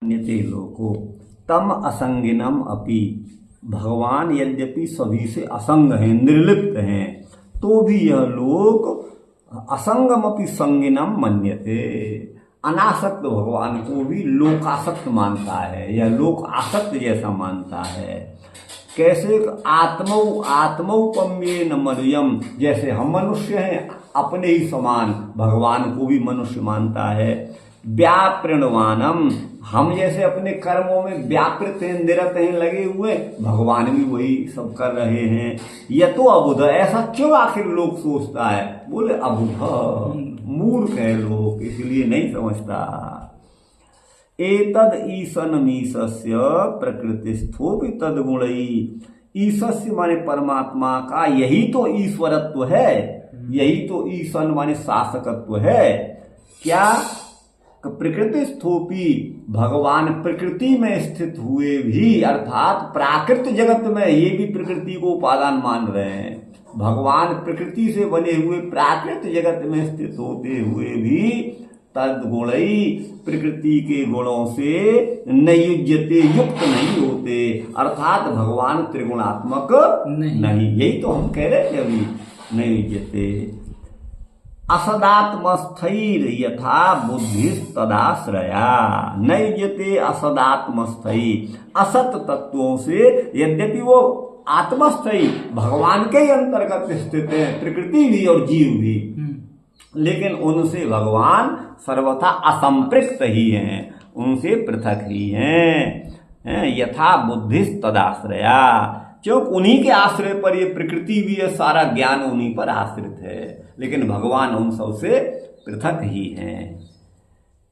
मन्यते लोको तम असंगिनम अपि। भगवान यद्यपि सभी से असंग हैं, निर्लिप्त हैं, तो भी यह लोक असंगम अपि संगिनम मन्यते। अनासक्त भगवान को भी लोकासक्त मानता है, यह लोक आसक्त जैसा मानता है। कैसे? आत्मौपम्ये न मनुयम, जैसे हम मनुष्य हैं अपने ही समान भगवान को भी मनुष्य मानता है। व्यापृणवानम, हम जैसे अपने कर्मों में व्यापृत हैं, निरत हैं, लगे हुए, भगवान भी वही सब कर रहे हैं। यह तो अबुध, ऐसा क्यों आखिर लोग सोचता है? बोले अबुध, मूर्ख है लोग, इसलिए नहीं समझता। एतद ईशनमीशस्य प्रकृतिस्थोपि तद्गुणई। ईशस्य माने परमात्मा का यही तो ईश्वरत्व है, यही तो ईशन माने शासकत्व है। क्या? प्रकृति स्थोपी, भगवान प्रकृति में स्थित हुए भी, अर्थात प्राकृत जगत में ये भी प्रकृति को उपादान मान रहे हैं। भगवान प्रकृति से बने हुए प्राकृत जगत में स्थित होते हुए भी तद्गुणई, प्रकृति के गुणों से नयुज्यते, युक्त नहीं होते, अर्थात भगवान त्रिगुणात्मक नहीं। यही तो हम कह रहे थे अभी, नयुज्यते। असदात्मस्थैर यथा बुद्धिस्तदाश्रया। नयुज्यते असदात्मस्थै, असत तत्वों से यद्यपि वो आत्मस्थई भगवान के ही अंतर्गत स्थित है, प्रकृति भी और जीव भी, लेकिन उनसे भगवान सर्वथा असंपृक्त ही हैं, उनसे पृथक ही हैं। यथा बुद्धिस्तदाश्रया, क्योंकि उन्हीं के आश्रय पर ये प्रकृति भी है, सारा ज्ञान उन्हीं पर आश्रित है, लेकिन भगवान उन सबसे पृथक ही हैं।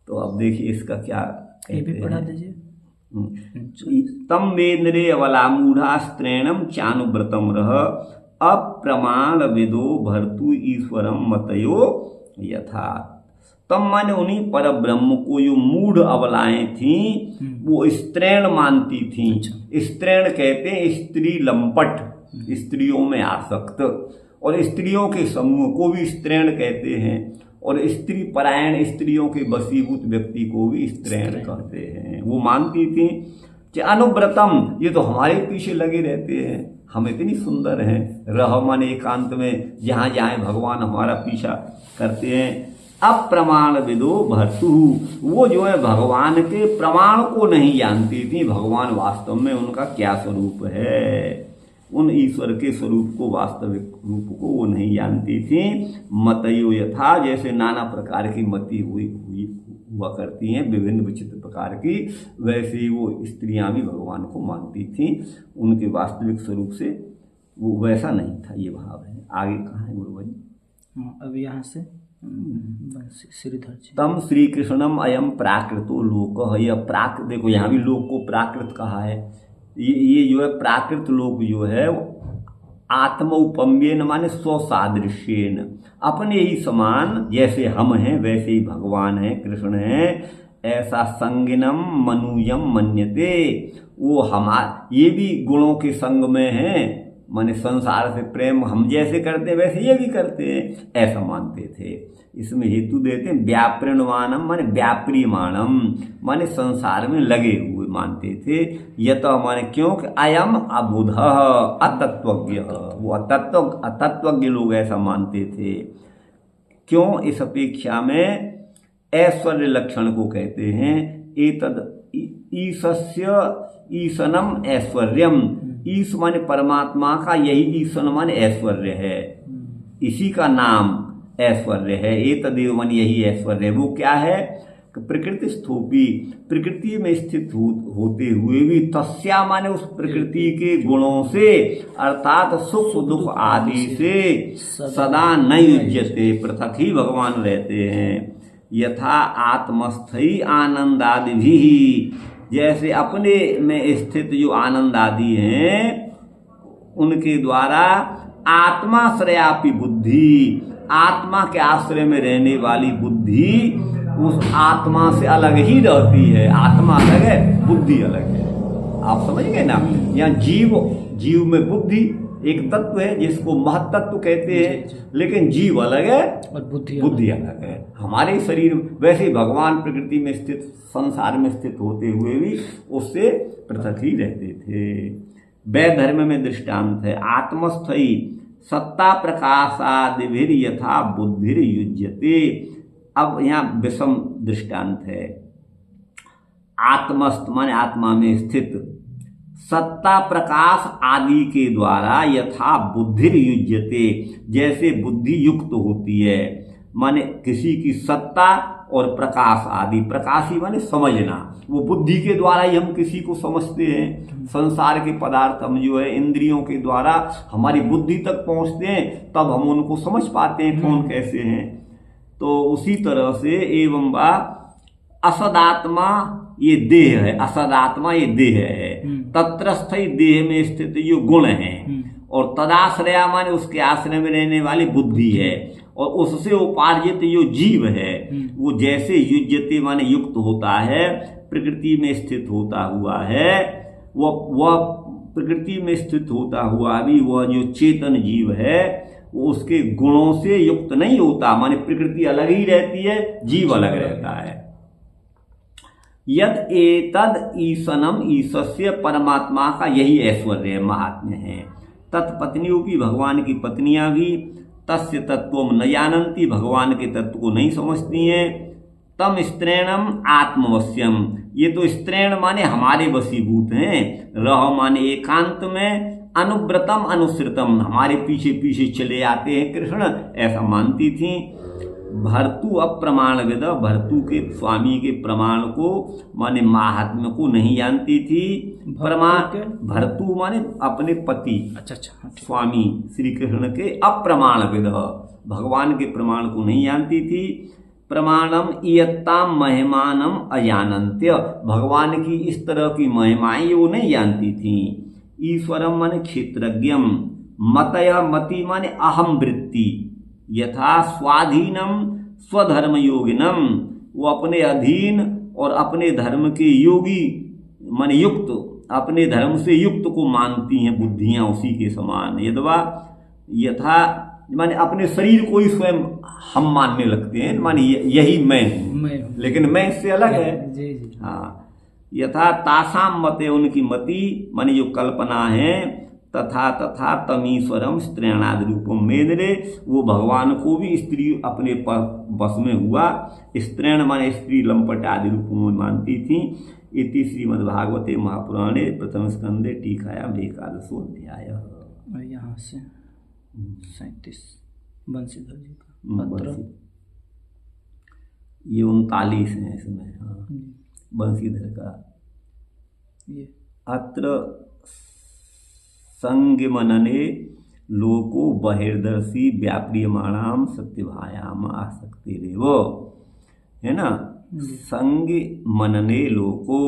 तो अब देखिए इसका क्या कहते हैं। पढ़ा दीजिए। तम वेन्द्रे अवलामूढ़ा स्त्रेणम चानुव्रतम रह अप्रमाण विदो भर्तु ईश्वरम मतयो यथा। तम माने उन्हीं पर ब्रह्म को जो मूढ़ अबलाएं थीं वो स्त्रीण मानती थीं। स्त्रीण कहते हैं स्त्री लंपट, स्त्रियों में आसक्त, और स्त्रियों के समूह को भी स्त्रीण कहते हैं, और स्त्री परायण स्त्रियों के वशीभूत व्यक्ति को भी स्त्रीण कहते हैं। वो मानती थी कि अनुव्रतम, ये तो हमारे पीछे लगे रहते हैं, हम इतनी सुंदर हैं, रह मन एकांत में जहाँ जाए भगवान हमारा पीछा करते हैं। अप्रमाण विदो भर्तु, वो जो है भगवान के प्रमाण को नहीं जानती थी, भगवान वास्तव में उनका क्या स्वरूप है, उन ईश्वर के स्वरूप को, वास्तविक रूप को वो नहीं जानती थी। मतयो यथा, जैसे नाना प्रकार की मति हुआ करती हैं, विभिन्न विचित्र प्रकार की, वैसे ही वो स्त्रियां भी भगवान को मानती थीं, उनके वास्तविक स्वरूप से वो वैसा नहीं था। ये भाव है। आगे कहाँ है गुरु भाई? अब यहाँ से श्रीधर जी। तम श्री कृष्णम अयम प्राकृतो लोक। यह देखो यहाँ भी लोक को प्राकृत कहा है। ये जो है प्राकृत लोक जो है आत्मौपम्येन माने स्वसादृश्येन, अपने ही समान, जैसे हम हैं वैसे ही भगवान हैं, कृष्ण हैं, ऐसा संगिनम मनुयम मन्यते। वो ये भी गुणों के संग में हैं, माने संसार से प्रेम हम जैसे करते हैं वैसे ये भी करते हैं, ऐसा मानते थे। इसमें हेतु देते हैं व्यापृणवानम माने व्याप्रियमाणम, माने संसार में लगे हुए मानते थे। यत माने क्योंकि अयम अबुध अतत्वज्ञ, वो अतत्वज्ञ लोग ऐसा मानते थे। क्यों? इस अपेक्षा में ऐश्वर्य लक्षण को कहते हैं। एतद ईशस्य ईशनम ऐश्वर्यम, ईश माने परमात्मा का यही ईशन माने ऐश्वर्य है, इसी का नाम ऐश्वर्य है। एतदेव माने यही ऐश्वर्य है। वो क्या है? प्रकृति स्थूपी, प्रकृति में स्थित होते हुए भी, तस्या माने उस प्रकृति के गुणों से, अर्थात सुख दुख आदि से सदा न युज्यते, पृथक ही भगवान रहते हैं। यथा आत्मस्थई आनंद आदि भी, जैसे अपने में स्थित जो आनंद आदि हैं उनके द्वारा आत्माश्रयापि बुद्धि, आत्मा के आश्रय में रहने वाली बुद्धि उस आत्मा से अलग ही रहती है। आत्मा अलग है, बुद्धि अलग है। आप समझ गए ना? यहाँ जीव में बुद्धि एक तत्व है जिसको महत्तत्व कहते हैं, लेकिन जीव अलग है और बुद्धि अलग है। हमारे शरीर वैसे ही भगवान प्रकृति में स्थित, संसार में स्थित होते हुए भी उससे पृथक ही रहते थे। वैध धर्म में दृष्टांत है, आत्मस्थयी सत्ता प्रकाशादिभिर यथा बुद्धिर युज्यते। अब यहाँ विषम दृष्टांत है। आत्मस्थ माने आत्मा में स्थित, सत्ता प्रकाश आदि के द्वारा यथा बुद्धिर युज्यते, जैसे बुद्धि युक्त होती है। माने किसी की सत्ता और प्रकाश आदि, प्रकाश ही माने समझना, वो बुद्धि के द्वारा ही हम किसी को समझते हैं। संसार के पदार्थ हम जो है इंद्रियों के द्वारा हमारी बुद्धि तक पहुंचते हैं, तब हम उनको समझ पाते हैं कौन कैसे हैं। तो उसी तरह से एवं वा असदात्मा ये देह है, असदात्मा ये देह है, तत्रस्थ देह में स्थित जो गुण है, और तदाश्रया माने उसके आश्रय में रहने वाली बुद्धि है, और उससे उपार्जित जो जीव है वो जैसे युज्यते माने युक्त होता है, प्रकृति में स्थित होता हुआ है, वह प्रकृति में स्थित होता हुआ भी वह जो चेतन जीव है वो उसके गुणों से युक्त नहीं होता। माने प्रकृति अलग ही रहती है, जीव अलग रहता है। यद एतद ईशनम ईशस्य, परमात्मा का यही ऐश्वर्य महात्म्य है। तत्पत्नियों की, भगवान की पत्नियां भी तस्य तत्वम न जानन्ति, भगवान के तत्व को नहीं समझती हैं। तम स्त्रीणम आत्मवश्यम, ये तो स्त्रीण माने हमारे वशीभूत हैं, रह माने एकांत में, अनुव्रतम अनुसृतम, हमारे पीछे पीछे चले आते हैं कृष्ण, ऐसा मानती थी। भर्तु अप्रमाण विद, भर्तु के स्वामी के प्रमाण को माने महात्म्य को नहीं जानती थी। प्रमाण, भर्तु माने अपने पति, अच्छा स्वामी श्री कृष्ण के अप्रमाण विद, भगवान के प्रमाण को नहीं जानती थी। प्रमाणम इयत्ताम महिमानम अजानन्त्य, भगवान की इस तरह की महिमाएं वो नहीं जानती थी। ईश्वरम माने क्षेत्रज्ञम, मतय मति माने अहम वृत्ति, यथा स्वाधीनम स्वधर्म योगिनम, वो अपने अधीन और अपने धर्म के योगी माने युक्त, अपने धर्म से युक्त को मानती हैं बुद्धियां उसी के समान। यथा माने अपने शरीर को ही स्वयं हम मानने लगते हैं, माने यही मैं हूँ, लेकिन मैं इससे अलग है। हाँ, यथा तासाम मते, उनकी मति माने जो कल्पना है, तथा तथा तमीश्वरम स्त्रीणादि रूपम मेदरे, वो भगवान को भी स्त्री अपने बस में हुआ, स्त्रीण माने स्त्री लंपट आदि रूपों में मानती थी। इति श्रीमद्भागवते महापुराणे प्रथम स्कंदे टीकायाम एकादशो अध्याय। यहाँ से 37 बंशीधर जी का, ये 39 है इसमें। हाँ, बंशीधर का ये अत्र संगमनने लोको बहिर्दर्शी व्याप्रियमाणाम सत्यभायाम आसक्ति रेवो, है ना। संग मनने लोको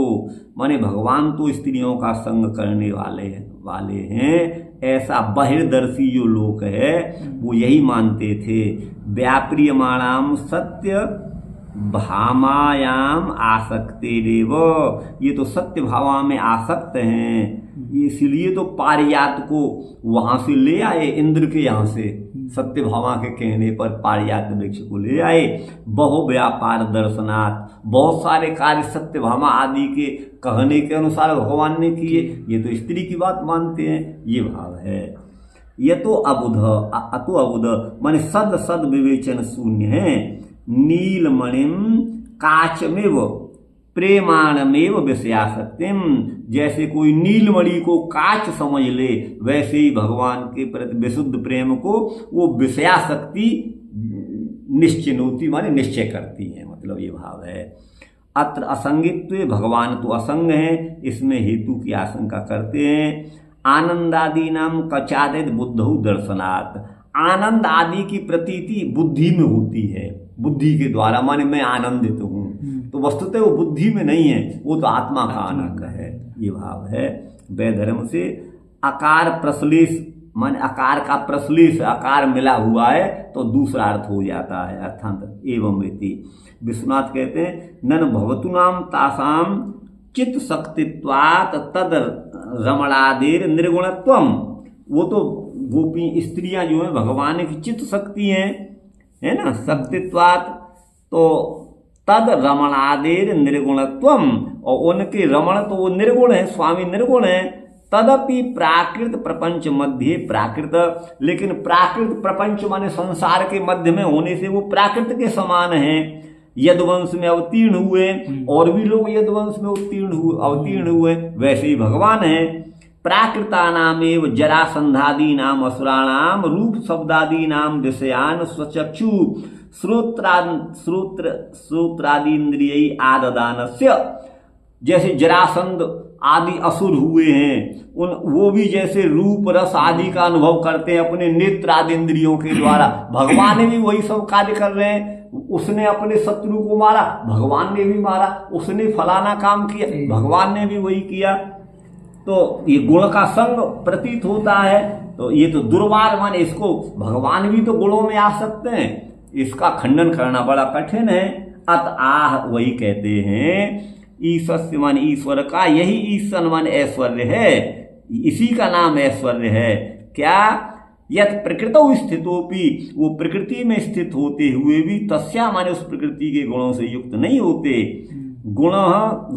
माने भगवान तो स्त्रियों का संग करने वाले हैं, ऐसा बहिर्दर्शी जो लोक है वो यही मानते थे। व्याप्रियमाणाम सत्य भामायाम आसक्ति रेव, ये तो सत्य भावा में आसक्त हैं, इसलिए तो पारिजात को वहां से ले आए, इंद्र के यहाँ से सत्य भामा के कहने पर पारिजात वृक्ष को ले आए। बहु व्यापार दर्शनात्, बहुत सारे कार्य सत्य भामा आदि के कहने के अनुसार भगवान ने किए, ये तो स्त्री की बात मानते हैं, ये भाव है। ये तो अबुध माने सद सद विवेचन शून्य है। नीलमणिम काचमेव प्रेमाणमेव विषयासक्तिम, जैसे कोई नीलमणि को काच समझ ले, वैसे ही भगवान के प्रति विशुद्ध प्रेम को वो विषयासक्ति निश्चिनोति माने निश्चय करती है, मतलब ये भाव है। अत्र असंगित्व, भगवान तो असंग है, इसमें हेतु की आशंका करते हैं। आनंदादि नाम कचादित बुद्धौ दर्शनात्, आनंद आदि की प्रतीति बुद्धि में होती है, बुद्धि के द्वारा, माने मैं आनंदित हूँ, तो वस्तुतः वो बुद्धि में नहीं है, वो तो आत्मा का आनंद है, ये भाव है। वैधर्म से आकार प्रश्लेष माने आकार का प्रश्लेष, आकार मिला हुआ है तो दूसरा अर्थ हो जाता है, अर्थात एवं इति। विश्वनाथ कहते हैं नन भवतु नाम तासाम चित्त शक्तित्वात् तद रमणादेर निर्गुणत्वम, वो तो गोपी स्त्रियां जो है भगवान की चित्त शक्ति हैं, है ना, शक्तित्वात्। तो तद रमणादेर निर्गुणत्वम, और उनके रमण तो वो निर्गुण है, स्वामी निर्गुण है। तदपि प्राकृत प्रपंच मध्य प्राकृत, लेकिन प्राकृत प्रपंच माने संसार के मध्य में होने से वो प्राकृत के समान है। यदुवंश में अवतीर्ण हुए, और भी लोग यदुवंश में अवतीर्ण हुए, वैसे ही भगवान है। प्राकृतानामेव जरासंधादी नाम असुराणाम रूप शब्दादी नाम विषयान स्वचक्षु श्रोत्रादीन्द्रिय आददानस्य। जैसे जरासंध आदि असुर हुए हैं, वो भी जैसे रूप रस आदि का अनुभव करते हैं अपने नेत्र आदि इंद्रियों के द्वारा। भगवान भी वही सब कार्य कर रहे हैं। उसने अपने शत्रु को मारा, भगवान ने भी मारा। उसने फलाना काम किया, भगवान ने भी वही किया। तो ये गुण का संग प्रतीत होता है। तो ये तो दुर्वार माने, इसको भगवान भी तो गुणों में आ सकते हैं, इसका खंडन करना बड़ा कठिन है। अतः वही कहते हैं ईश्वर मान ईश्वर का यही ईश्वर मान ऐश्वर्य है, इसी का नाम ऐश्वर्य है। क्या? यत प्रकृतौ स्थितोपि, वो प्रकृति में स्थित होते हुए भी तस्या माने उस प्रकृति के गुणों से युक्त नहीं होते। गुण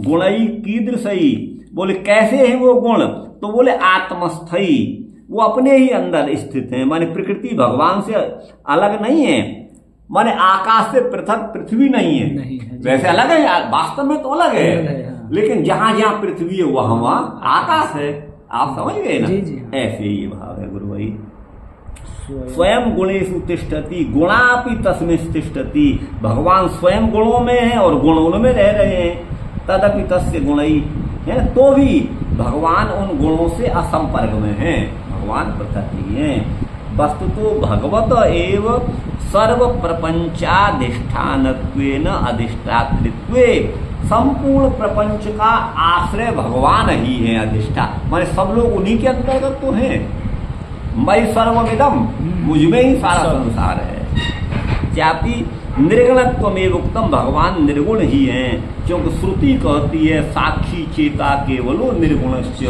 गुणई कीदृशई, बोले कैसे है वो गुण? तो बोले आत्मस्थई, वो अपने ही अंदर स्थित है, माने प्रकृति भगवान से अलग नहीं है। माने आकाश से पृथक पृथ्वी नहीं है, वैसे अलग है यार, वास्तव में तो अलग है, लेकिन जहां जहां पृथ्वी है वहां वहां आकाश है। आप समझ गए ना? ऐसे ये भाव है गुरु भाई। स्वयं गुणेषु तिष्ठति गुणापि तस्मिन् तिष्ठति, भगवान स्वयं गुणों में है और गुण उनमें रह रहे हैं। तदपि तस्य गुणई है, तो भी भगवान उन गुणों से असंपर्क में है, भगवान पृथक ही है। वस्तुतो भगवत एव सर्व प्रपंचाधिष्ठानत्वेन अधिष्ठातृत्वे, संपूर्ण प्रपंच का आश्रय भगवान ही है, अधिष्ठान माने सब लोग उन्हीं के अंतर्गत तो हैं। मई सर्वमिदम, मुझमें ही सारा संसार है। चापी निर्गुणत्वमेव उक्तम, भगवान निर्गुण ही हैं, क्योंकि श्रुति कहती है साक्षी चेता केवलो निर्गुणस्य,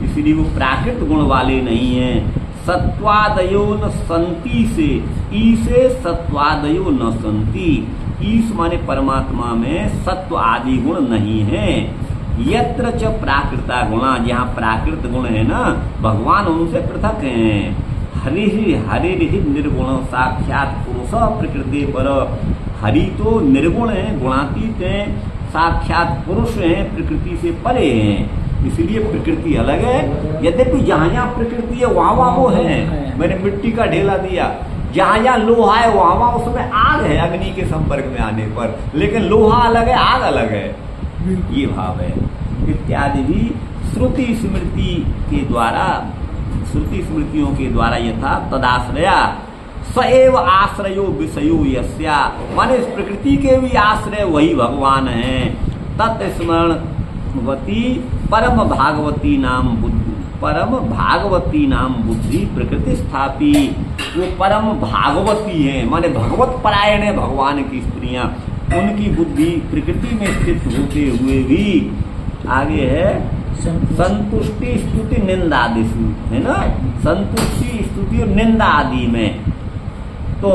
इसलिए वो प्राकृत गुण वाले नहीं हैं। सत्वादयो न संति से, ईसे सत्वादयो न संति, ईश माने परमात्मा में सत्व आदि गुण नहीं है। यत्र च प्राकृता गुणा, जहाँ प्राकृत गुण है ना, भगवान उनसे पृथक हैं। हरि निर्गुण साक्षात पुरुष प्रकृति पर, हरि तो निर्गुण है, गुणातीत है, साक्षात पुरुष है, प्रकृति से परे हैं, इसलिए प्रकृति अलग है। यद्यपि जहाँ जहाँ प्रकृति है वहाँ वहाँ वो है। मैंने मिट्टी का ढेला दिया, जहाँ जहाँ लोहा है वहाँ वहाँ उसमें आग है अग्नि के संपर्क में आने पर, लेकिन लोहा अलग है, आग अलग है, ये भाव है। इत्यादि भी श्रुति स्मृति के द्वारा, श्रुति स्मृतियों के द्वारा यथा तदाश्रया सएव आश्रयो विषयो यस्या, माने इस प्रकृति के भी आश्रय वही भगवान है। तत्स्मरणवती परम भागवती नाम बुद्धि, परम भागवती नाम बुद्धि प्रकृति स्थापी, वो परम भागवती है, माने भगवत परायण है भगवान की स्त्रियां, उनकी बुद्धि प्रकृति में स्थित होते हुए भी आगे है संतुष्टि स्तुति निंदादिषु, है ना, संतुष्टि स्तुति और निंदा आदि में। तो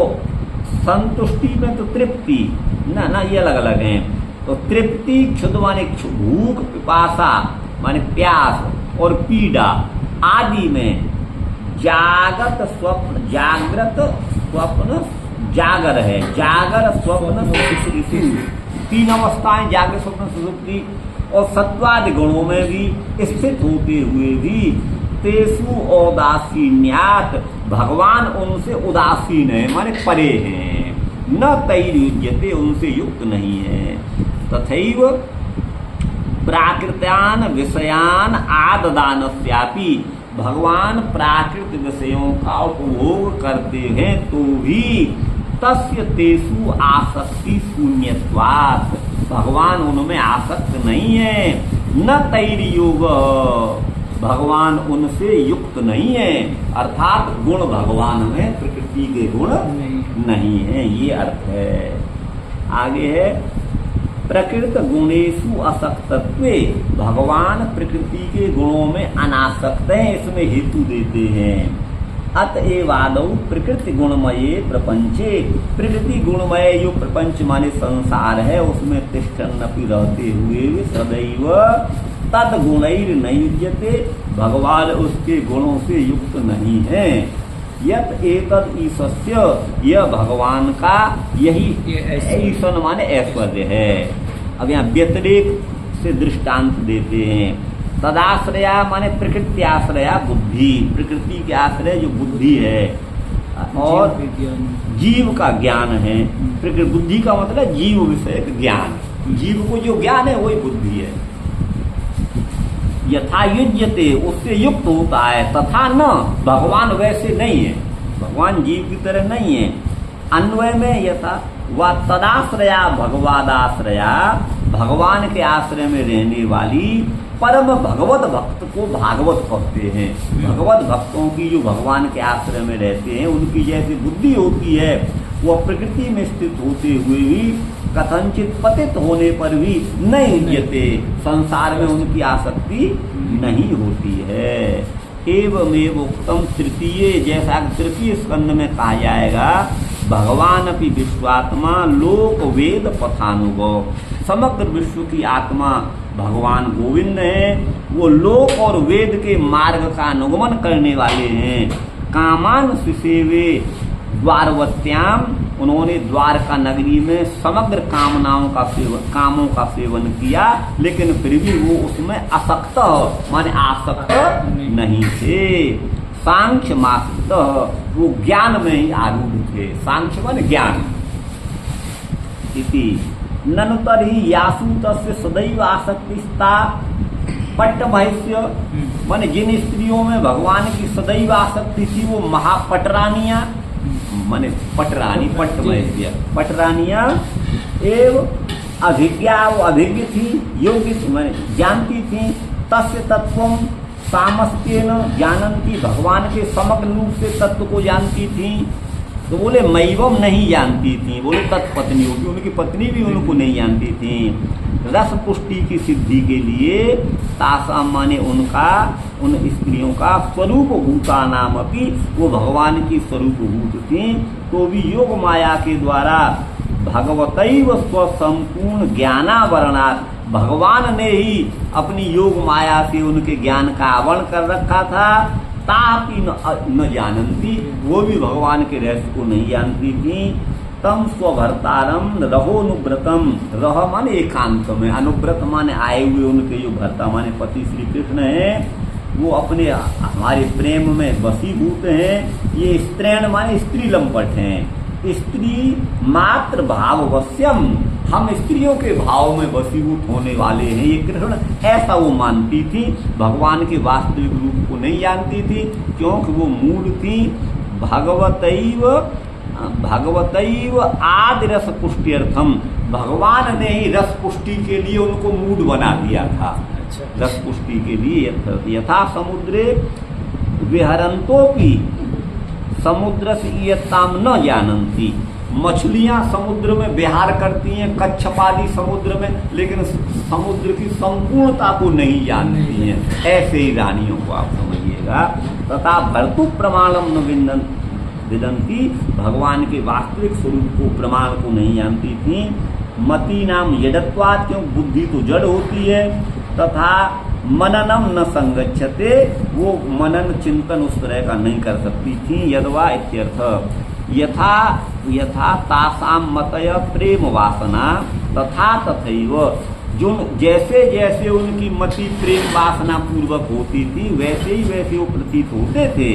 संतुष्टि में तो तृप्ति ना ये अलग अलग हैं। तो तृप्ति क्षुध माने भूख, पिपासा माने प्यास और पीड़ा आदि में, जागत स्वप्न, जागृत स्वप्न जागर है, जागर स्वप्न सुषुप्ति, तीन अवस्थाएं जागृत स्वप्न सुषुप्ति, और सत्वादि गुणों में भी स्थित होते हुए भी तेसु औदासीन्यात, भगवान उनसे उदासीन है, माने परे हैं। न तैर्युज्यते, उनसे युक्त नहीं है। तथैव प्राकृत्यान विषयान आददानस्यापि, भगवान प्राकृत विषयों का उपभोग करते हैं तो भी तस्य तेसु आसक्ति शून्यत्वात्, भगवान उनमें आसक्त नहीं है। न तैर्योग, भगवान उनसे युक्त नहीं है, अर्थात गुण भगवान में प्रकृति के गुण नहीं है, ये अर्थ है। आगे है प्रकृत गुणेषु असक्तत्वे, भगवान प्रकृति के गुणों में अनासक्त है, इसमें हेतु देते हैं। अतएवादौ प्रकृति गुणमये प्रपंचे, प्रकृति गुणमय जो प्रपंच माने संसार है उसमें तिष्ठन्नपि रहते हुए भी सदैव तद गुणैर नयुज्यते, भगवान उसके गुणों से युक्त नहीं है। यत एतद ईशस्य, यह भगवान का यही ईशन माने ऐश्वर्य है। अब यहाँ व्यतिरेक से दृष्टांत देते हैं। तदाश्रया माने प्रकृति आश्रया बुद्धि, प्रकृति के आश्रय जो बुद्धि है और जीव का ज्ञान है। प्रकृति बुद्धि का मतलब जीव विषय ज्ञान, जीव को जो ज्ञान है वही बुद्धि है। यथा युज्यते उससे युक्त होता है, तथा न भगवान वैसे नहीं है, भगवान जीव की तरह नहीं है। अन्वय में यथा व तदाश्रया भगवादाश्रया, भगवान के आश्रय में रहने वाली परम भगवत भक्त को भागवत कहते हैं। भगवत भक्तों की जो भगवान के आश्रय में रहते हैं उनकी जैसी बुद्धि होती है वह प्रकृति में स्थित होते हुए भी कथनचित पतित होने पर भी नहीं युज्यते, संसार में उनकी आसक्ति नहीं होती है। एवमेव उक्तम तृतीय, जैसा तृतीय स्कंद में कहा जाएगा, भगवान अपि विश्वात्मा लोक वेद पथानुभव, समग्र विश्व की आत्मा भगवान गोविंद हैं, वो लोक और वेद के मार्ग का अनुगमन करने वाले हैं। कामान सिसेवे द्वारवत्याम, उन्होंने द्वारका नगरी में समग्र कामनाओं का सेवन, कामों का सेवन किया, लेकिन फिर भी वो उसमें असक्त माने आसक्त नहीं थे। सांख्य मास्त, वो ज्ञान में ही आरूढ़ थे। सांख्य माने ज्ञान। इति ननुतर ही यासु तस्य सदैव आसक्तिस्ता पट्टमहस्य, माने जिन स्त्रियों में भगवान की सदैव आसक्ति थी वो महापटरानियां, माने पटरानी पट्टमहस्य पटरानियां एवं अभिज्ञा, वो अभिज्ञ थी, योग्य थी माने जानती थी। तस्य तत्वम सामस्तेन जानन्ति, भगवान के समग्र रूप से तत्व को जानती थी। तो बोले मैवम नहीं जानती थी, बोले तत्पत्नी होगी, उनकी पत्नी भी उनको नहीं जानती थी। रस पुष्टि की सिद्धि के लिए तासाम माने उनका, उन स्त्रियों का स्वरूप भूता नाम अपनी, वो भगवान की स्वरूप भूत थी। तो भी योग माया के द्वारा भगवतैव स्वसंपूर्ण ज्ञानावरणात्, भगवान ने ही अपनी योग माया से उनके ज्ञान का आवरण कर रखा था। तापि न जानती, वो भी भगवान के रहस्य को नहीं जानती थी। तम स्वभर्तारम रहोनुव्रतम, रह माने एकांत में, अनुव्रत माने आए हुए उनके जो भर्ता माने पति श्री कृष्ण है, वो अपने हमारे प्रेम में वशीभूत हैं। ये स्त्रीण माने स्त्री लंपट हैं, स्त्री मात्र भाव वश्यम, हम स्त्रियों के भाव में वशीभूत होने वाले हैं, ये कृष्ण ऐसा वो मानती थी। भगवान के वास्तविक रूप को नहीं जानती थी, क्योंकि वो मूढ़ थी। भगवतैव आदि रस पुष्टिर्थम, भगवान ने ही रस पुष्टि के लिए उनको मूढ़ बना दिया था। रस पुष्टि के लिए यथा समुद्रे विहरंतोपि समुद्र से इयत्ताम न जानती, मछलियां समुद्र में विहार करती हैं, कच्छपादी समुद्र में, लेकिन समुद्र की संपूर्णता को नहीं जानती हैं। ऐसे ही रानियों को आप समझिएगा। तथा भर्तु प्रमाणम न विदंती, भगवान के वास्तविक स्वरूप को, प्रमाण को नहीं जानती थी। मति नाम यडत्वात्, क्यों बुद्धि तो जड़ होती है। तथा मननम न संगच्छते, वो मनन चिंतन उस तरह का नहीं कर सकती थी। यदवा इत्यर्थ यथा तासाम मतय प्रेम वासना तथा तथैव, जो जैसे जैसे उनकी मति प्रेम वासना पूर्वक होती थी वैसे ही वैसे वो प्रतीत होते थे।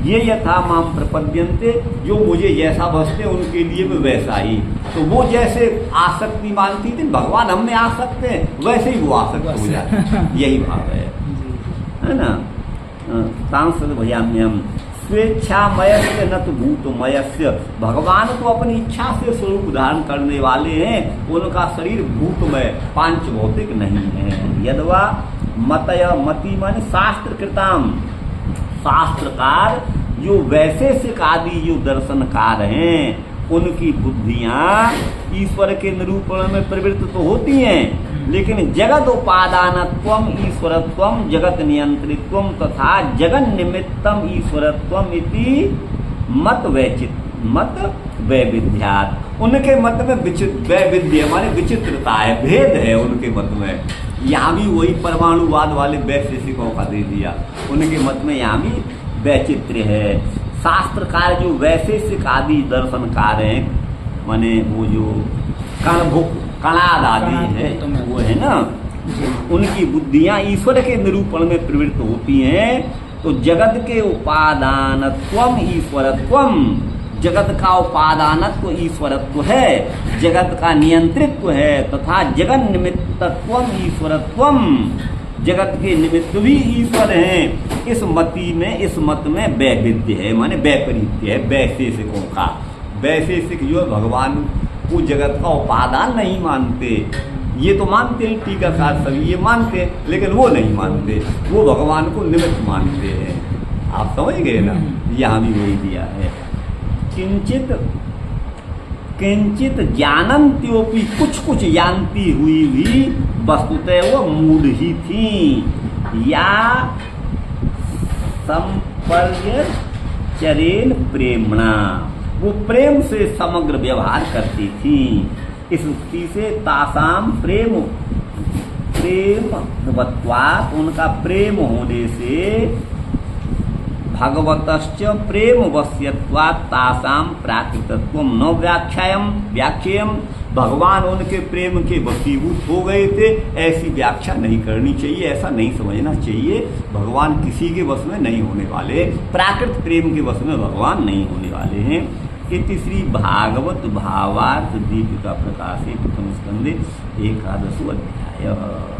ये यथा माम प्रपद्यन्ते, जो मुझे जैसा बसते उनके लिए भी वैसा ही। तो वो जैसे आसक्ति मानती थी भगवान हम में आसक्त हैं, वैसे ही वो आसक्त हो जाते। यही भाव है ना। सांसद भयाम्यम स्वेच्छामयस्य न तो भूतमयस्य, भगवान तो अपनी इच्छा से स्वरूप धारण करने वाले हैं, उनका शरीर भूतमय पांच भौतिक नहीं है। यदवा मतय, मति माने शास्त्र कृताम, शास्त्रकार जो वैशेषिक आदि जो दर्शनकार हैं उनकी बुद्धियां ईश्वर के निरूपण में प्रवृत्त तो होती हैं, लेकिन जगत उपादानत्वम ईश्वरत्वम जगत नियंत्रित्वम तथा जगन निमित्तम ईश्वरत्वम इति मत वैविध्यात्। उनके मत में वैविध्य माने विचित्रता है, भेद है उनके मत में। यहाँ भी वही परमाणुवाद वाले वैशेषिकों का दे दिया, उनके मत में यहाँ भी वैचित्र्य है। शास्त्रकार जो वैशेषिक आदि दर्शनकार हैं, माने वो जो कणाद आदि है वो है ना, उनकी बुद्धियां ईश्वर के निरूपण में प्रवृत्त होती हैं। तो जगत के उपादानत्वम ईश्वरत्वम, जगत का उपादानत्व ईश्वरत्व है, जगत का नियंत्रित्व है, तथा जगन निमित्तत्वम ईश्वरत्वम, जगत के निमित्त भी ईश्वर हैं। इस मत में वैविध्य है, माने वैपरीत्य है वैशेषिकों का। वैशेषिक जो है भगवान को जगत का उपादान नहीं मानते, ये तो मानते हैं टीकाकार सभी ये मानते हैं, लेकिन वो नहीं मानते, वो भगवान को निमित्त मानते हैं। आप समझ गए ना, यहाँ भी वही दिया है। किंचित जानन्त्योपि, कुछ जानती हुई भी वस्तुतः वो मूढ़ ही थी, या संपर्य चरेन प्रेमणा, वो प्रेम से समग्र व्यवहार करती थी। इस स्थिति से तासाम प्रेम भगवत्वात्, उनका प्रेम होने से भगवतश्च प्रेम वश्यत्वात् तासाम प्राकृतत्वम न व्याख्यायम, भगवान उनके प्रेम के वशीभूत हो गए थे, ऐसी व्याख्या नहीं करनी चाहिए, ऐसा नहीं समझना चाहिए। भगवान किसी के वश में नहीं होने वाले, प्राकृत प्रेम के वश में भगवान नहीं होने वाले हैं। इति श्री भागवत भावार्थ दीपिका प्रकाशे प्रथम स्कंदे 11वां अध्याय।